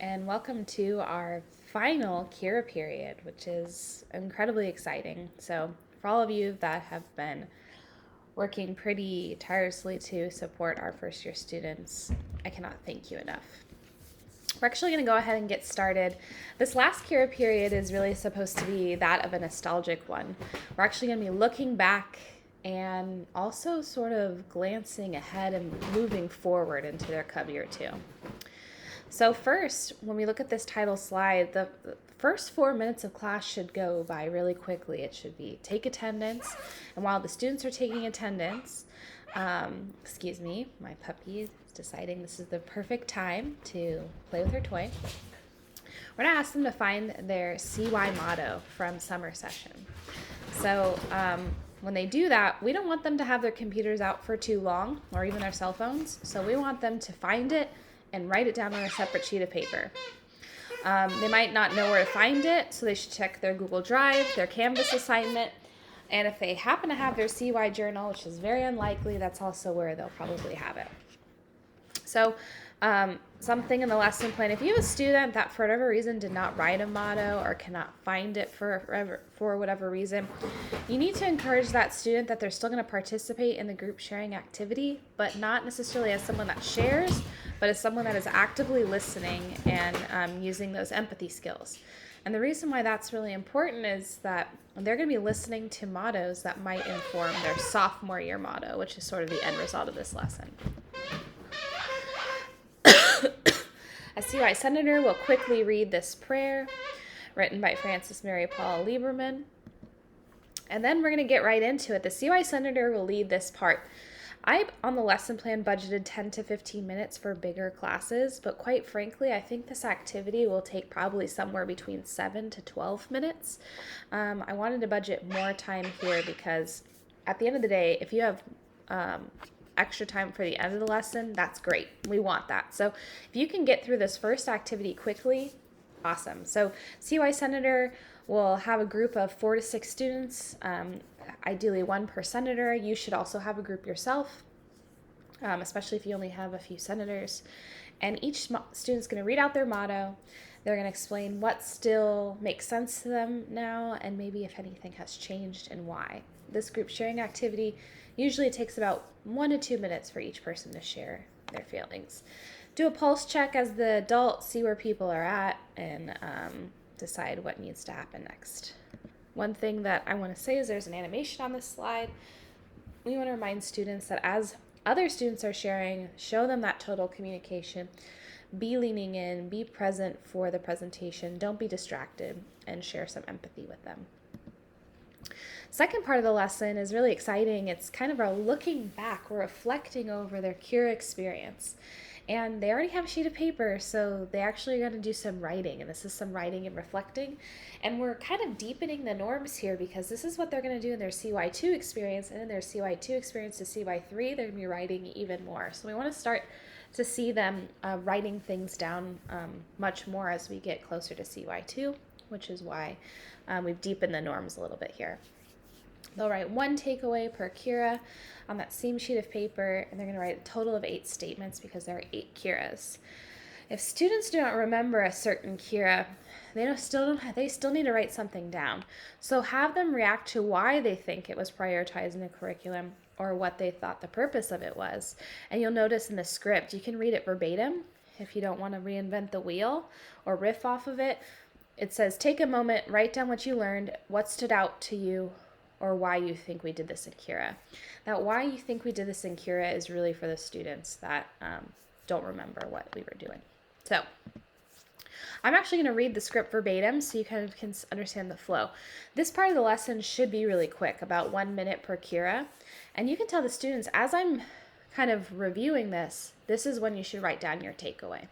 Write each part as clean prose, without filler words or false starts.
and welcome to our final Cura period, which is incredibly exciting. So, for all of you that have been working pretty tirelessly to support our first year students, I cannot thank you enough. We're actually going to go ahead and get started. This last Cura period is really supposed to be that of a nostalgic one. We're actually going to be looking back and also sort of glancing ahead and moving forward into their cub year 2. So first, when we look at this title slide, the first 4 minutes of class should go by really quickly. It should be take attendance, and while the students are taking attendance, my puppy is deciding this is the perfect time to play with her toy. We're going to ask them to find their CY motto from summer session. So when they do that, we don't want them to have their computers out for too long or even their cell phones. So we want them to find it and write it down on a separate sheet of paper. They might not know where to find it, so they should check their Google Drive, their Canvas assignment, and if they happen to have their CY journal, which is very unlikely, that's also where they'll probably have it. So something in the lesson plan, if you have a student that for whatever reason did not write a motto or cannot find it for whatever reason, you need to encourage that student that they're still going to participate in the group sharing activity, but not necessarily as someone that shares, but as someone that is actively listening and using those empathy skills. And the reason why that's really important is that they're going to be listening to mottos that might inform their sophomore year motto, which is sort of the end result of this lesson. A CY senator will quickly read this prayer written by Francis Mary Paul Lieberman. And then we're going to get right into it. The CY senator will lead this part. I, on the lesson plan, budgeted 10 to 15 minutes for bigger classes, but quite frankly, I think this activity will take probably somewhere between 7 to 12 minutes. I wanted to budget more time here because at the end of the day, if you have extra time for the end of the lesson, that's great. We want that. So if you can get through this first activity quickly, awesome. So CY Senator will have a group of 4 to 6 students, ideally 1 per senator. You should also have a group yourself, especially if you only have a few senators. And each student's going to read out their motto. They're going to explain what still makes sense to them now and maybe if anything has changed and why. This group sharing activity usually takes about 1 to 2 minutes for each person to share their feelings. Do a pulse check as the adult, see where people are at, and decide what needs to happen next. One thing that I want to say is there's an animation on this slide. We want to remind students that as other students are sharing, show them that total communication. Be leaning in, be present for the presentation, don't be distracted, and share some empathy with them. Second part of the lesson is really exciting. It's kind of a looking back. We're reflecting over their Cura experience. And they already have a sheet of paper, so they actually are going to do some writing. And this is some writing and reflecting. And we're kind of deepening the norms here because this is what they're going to do in their CY2 experience. And in their CY2 experience to CY3, they're going to be writing even more. So we want to start to see them writing things down much more as we get closer to CY2, which is why we've deepened the norms a little bit here. They'll write 1 takeaway per Cura on that same sheet of paper, and they're going to write a total of 8 statements because there are 8 Curas. If students do not remember a certain Cura, they still need to write something down. So have them react to why they think it was prioritized in the curriculum or what they thought the purpose of it was. And you'll notice in the script, you can read it verbatim if you don't want to reinvent the wheel or riff off of it. It says, take a moment, write down what you learned, what stood out to you, or why you think we did this in Cura. Now, why you think we did this in Cura is really for the students that don't remember what we were doing. So I'm actually going to read the script verbatim so you kind of can understand the flow. This part of the lesson should be really quick, about 1 minute per Cura. And you can tell the students, as I'm kind of reviewing this is when you should write down your takeaway.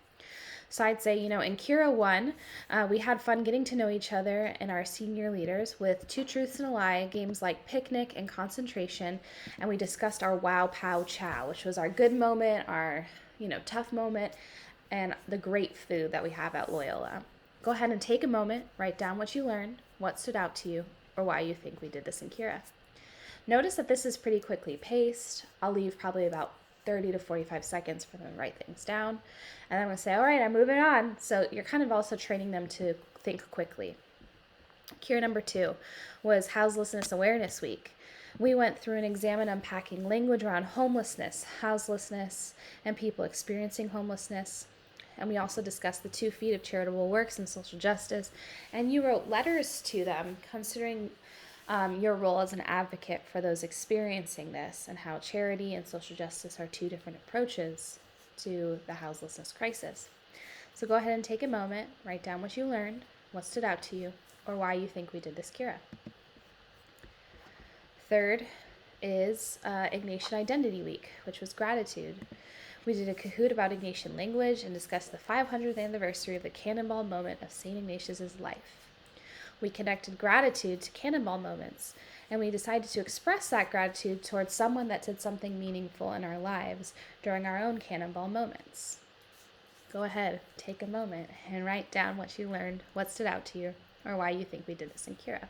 So I'd say, in Cura 1, we had fun getting to know each other and our senior leaders with 2 truths and a lie, games like picnic and concentration, and we discussed our wow, pow, chow, which was our good moment, our, tough moment, and the great food that we have at Loyola. Go ahead and take a moment, write down what you learned, what stood out to you, or why you think we did this in Cura. Notice that this is pretty quickly paced. I'll leave probably about 30 to 45 seconds for them to write things down. And I'm going to say, all right, I'm moving on. So you're kind of also training them to think quickly. Cure number 2 was Houselessness Awareness Week. We went through and examined unpacking language around homelessness, houselessness, and people experiencing homelessness. And we also discussed the 2 feet of charitable works and social justice. And you wrote letters to them considering your role as an advocate for those experiencing this, and how charity and social justice are 2 different approaches to the houselessness crisis. So go ahead and take a moment, write down what you learned, what stood out to you, or why you think we did this Cura. Third is Ignatian Identity Week, which was gratitude. We did a Kahoot about Ignatian language and discussed the 500th anniversary of the cannonball moment of St. Ignatius' life. We connected gratitude to cannonball moments, and we decided to express that gratitude towards someone that did something meaningful in our lives during our own cannonball moments. Go ahead, take a moment and write down what you learned, what stood out to you, or why you think we did this in Cura.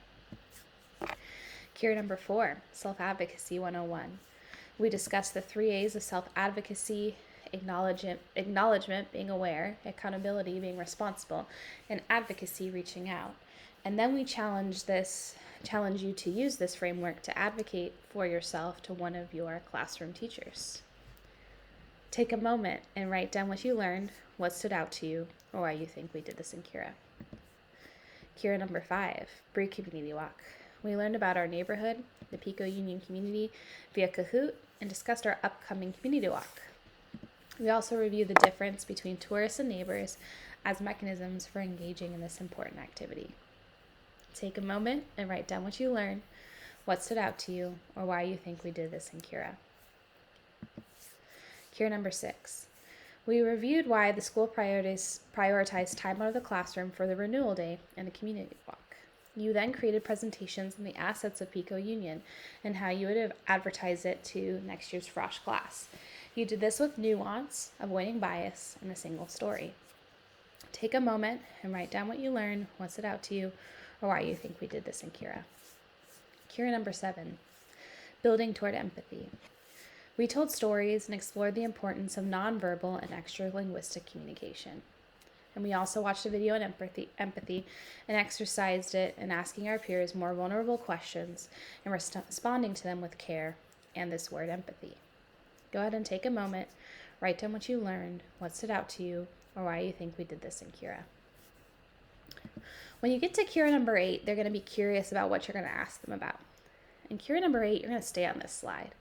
Cure number 4, Self-Advocacy 101. We discussed the 3 A's of self-advocacy: acknowledgement, being aware; accountability, being responsible; and advocacy, reaching out. And then we challenge you to use this framework to advocate for yourself to one of your classroom teachers. Take a moment and write down what you learned, what stood out to you, or why you think we did this in Cura. Cura number 5, Bree Community Walk. We learned about our neighborhood, the Pico Union community, via Kahoot, and discussed our upcoming community walk. We also reviewed the difference between tourists and neighbors as mechanisms for engaging in this important activity. Take a moment and write down what you learned, what stood out to you, or why you think we did this in Cura. Cure number 6. We reviewed why the school prioritized time out of the classroom for the renewal day and the community walk. You then created presentations on the assets of Pico Union and how you would advertise it to next year's Frosh class. You did this with nuance, avoiding bias, and a single story. Take a moment and write down what you learned, what stood out to you, or why you think we did this in Cura. Cura number 7, Building Toward Empathy. We told stories and explored the importance of nonverbal and extra-linguistic communication. And we also watched a video on empathy and exercised it in asking our peers more vulnerable questions and responding to them with care and this word empathy. Go ahead and take a moment, write down what you learned, what stood out to you, or why you think we did this in Cura. When you get to Cura number 8, they're going to be curious about what you're going to ask them about. In Cura number 8, you're going to stay on this slide.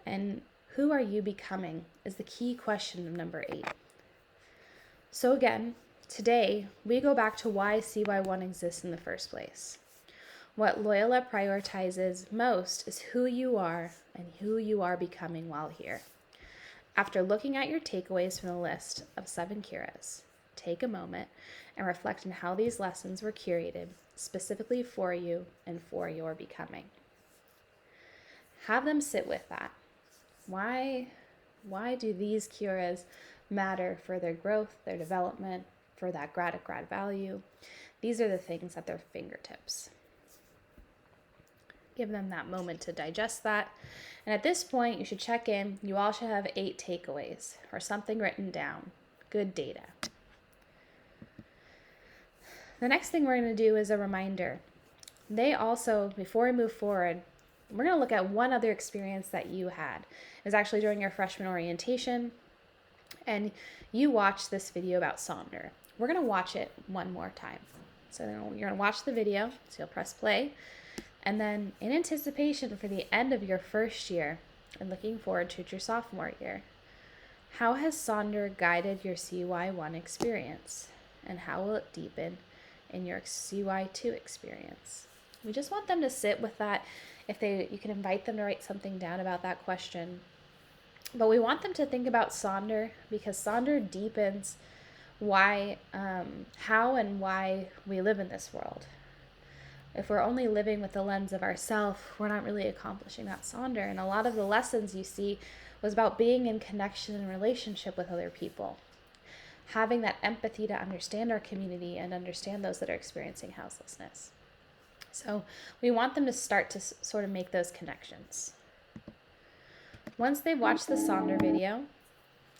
And who are you becoming is the key question of number 8. So again, today we go back to why CY1 exists in the first place. What Loyola prioritizes most is who you are and who you are becoming while here. After looking at your takeaways from the list of 7 curas, take a moment and reflect on how these lessons were curated specifically for you and for your becoming. Have them sit with that. Why do these curas matter for their growth, their development, for that grad value? These are the things at their fingertips. Give them that moment to digest that. And at this point, you should check in. You all should have 8 takeaways or something written down. Good data. The next thing we're going to do is a reminder. They also, before we move forward, we're going to look at one other experience that you had. It was actually during your freshman orientation, and you watched this video about Sonder. We're going to watch it one more time. So you're going to watch the video, so you'll press play, and then in anticipation for the end of your first year and looking forward to your sophomore year, how has Sonder guided your CY1 experience, and how will it deepen in your CY2 experience? We just want them to sit with that. You can invite them to write something down about that question. But we want them to think about Sonder, because Sonder deepens how and why we live in this world. If we're only living with the lens of ourself, we're not really accomplishing that Sonder. And a lot of the lessons you see was about being in connection and relationship with other people. Having that empathy to understand our community and understand those that are experiencing houselessness. So we want them to start to sort of make those connections. Once they watch the Sonder video,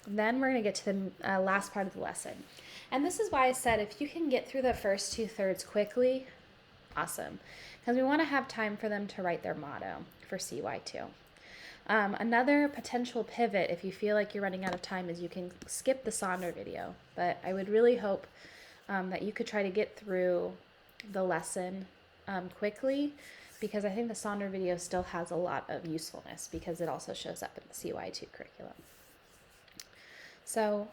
then we're going to get to the last part of the lesson. And this is why I said if you can get through the first 2/3 quickly, awesome. Because we want to have time for them to write their motto for CY2. Another potential pivot, if you feel like you're running out of time, is you can skip the Sonder video. But I would really hope that you could try to get through the lesson quickly, because I think the Sonder video still has a lot of usefulness because it also shows up in the CY2 curriculum. So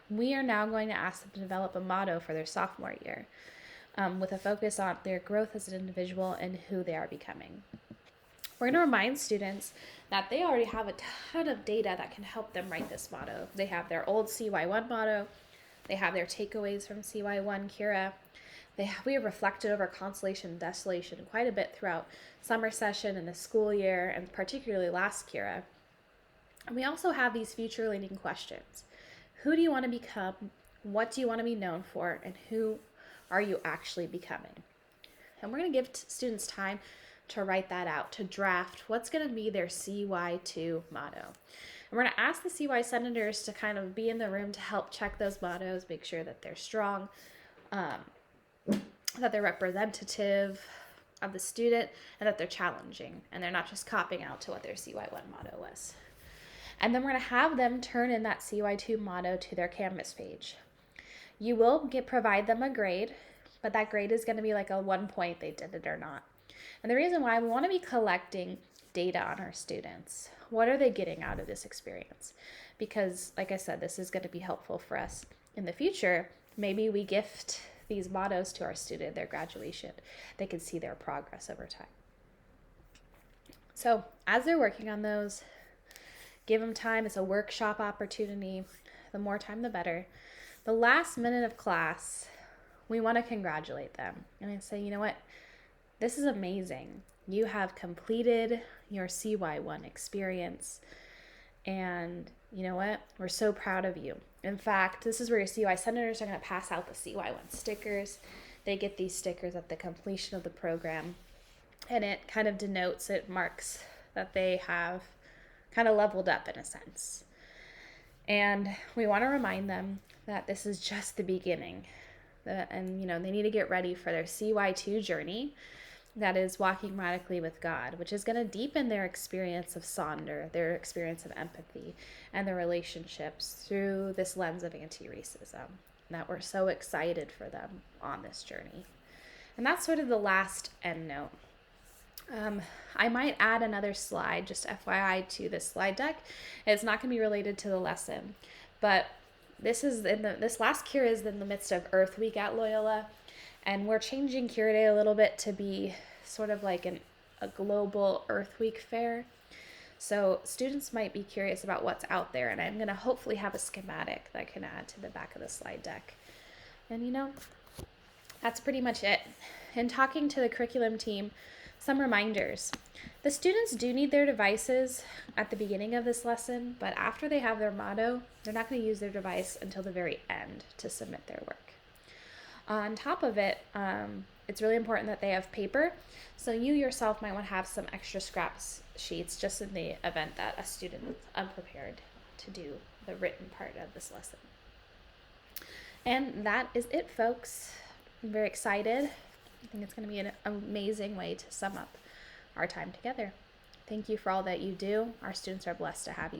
we are now going to ask them to develop a motto for their sophomore year with a focus on their growth as an individual and who they are becoming. We're going to remind students that they already have a ton of data that can help them write this motto. They have their old CY1 motto. They have their takeaways from CY1 Cura. We have reflected over consolation and desolation quite a bit throughout summer session and the school year, and particularly last Cura. And we also have these future-leaning questions. Who do you want to become? What do you want to be known for? And who are you actually becoming? And we're going to give students time to write that out, to draft what's going to be their CY2 motto. And we're going to ask the CY senators to kind of be in the room to help check those mottos, make sure that they're strong, that they're representative of the student, and that they're challenging, and they're not just copying out to what their CY1 motto was. And then we're going to have them turn in that CY2 motto to their Canvas page. You will provide them a grade, but that grade is going to be like a 1 point they did it or not. And the reason why, we want to be collecting data on our students. What are they getting out of this experience? Because, like I said, this is going to be helpful for us in the future. Maybe we gift these mottos to our student at their graduation. They can see their progress over time. So as they're working on those, give them time. It's a workshop opportunity. The more time, the better. The last minute of class, we want to congratulate them. And I say, you know what? This is amazing. You have completed your CY1 experience. And you know what? We're so proud of you. In fact, this is where your CY senators are going to pass out the CY1 stickers. They get these stickers at the completion of the program. And it kind of denotes, it marks that they have kind of leveled up in a sense. And we want to remind them that this is just the beginning. And, they need to get ready for their CY2 journey. That is walking radically with God, which is going to deepen their experience of Sonder, their experience of empathy, and their relationships through this lens of anti-racism. That we're so excited for them on this journey. And that's sort of the last end note. I might add another slide, just FYI, to this slide deck. It's not going to be related to the lesson, but this last Cura is in the midst of Earth Week at Loyola. And we're changing Cura Day a little bit to be sort of like a global Earth Week fair. So students might be curious about what's out there, and I'm going to hopefully have a schematic that I can add to the back of the slide deck. And that's pretty much it. In talking to the curriculum team, some reminders. The students do need their devices at the beginning of this lesson, but after they have their motto, they're not going to use their device until the very end to submit their work. On top of it, it's really important that they have paper. So you yourself might want to have some extra scraps sheets just in the event that a student is unprepared to do the written part of this lesson. And that is it, folks. I'm very excited. I think it's going to be an amazing way to sum up our time together. Thank you for all that you do. Our students are blessed to have you.